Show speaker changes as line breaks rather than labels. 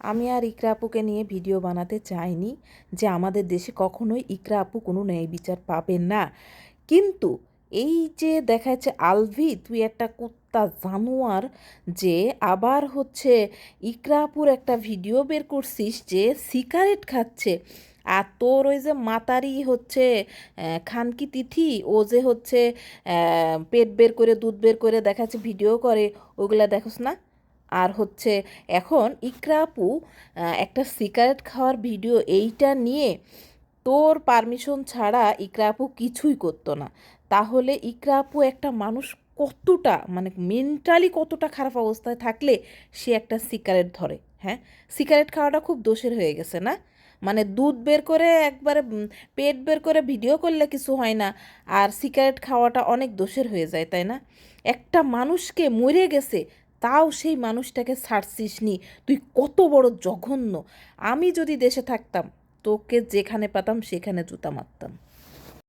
আমি আর ইকরা আপুকে নিয়ে ভিডিও বানাতে চাইনি যে আমাদের দেশে কখনোই ইকরা আপু কোনো ন্যায় বিচার পাবেন না। কিন্তু এই যে দেখা যাচ্ছে আলভি তুই একটা কুত্তা জানোয়ার, যে আবার হচ্ছে ইকরা আপুর একটা ভিডিও বের করছিস যে সিগারেট খাচ্ছে। আর তোর ওই যে মাতারি হচ্ছে খানকি তিথি, ও যে হচ্ছে পেট বের করে দুধ বের করে দেখাচ্ছে ভিডিও করে, ওগুলা দেখোস না? আর হচ্ছে এখন ইকরা আপু একটা সিগারেট খাওয়ার ভিডিও এইটা নিয়ে তোর পারমিশন ছাড়া ইকরা আপু কিছুই করতো না। তাহলে ইকরা আপু একটা মানুষ কতটা মানে মেন্টালি কতটা খারাপ অবস্থায় থাকলে সে একটা সিগারেট ধরে? হ্যাঁ, সিগারেট খাওয়াটা খুব দোষের হয়ে গেছে না? মানে দুধ বের করে একবারে পেট বের করে ভিডিও করলে কিছু হয় না, আর সিগারেট খাওয়াটা অনেক দোষের হয়ে যায়, তাই না? একটা মানুষকে মরে গেছে, তাও সেই মানুষটাকে ছাড়ছিস নি। তুই কত বড় জঘন্য! আমি যদি দেশে থাকতাম তোকে যেখানে পেতাম সেখানে জুতা মারতাম।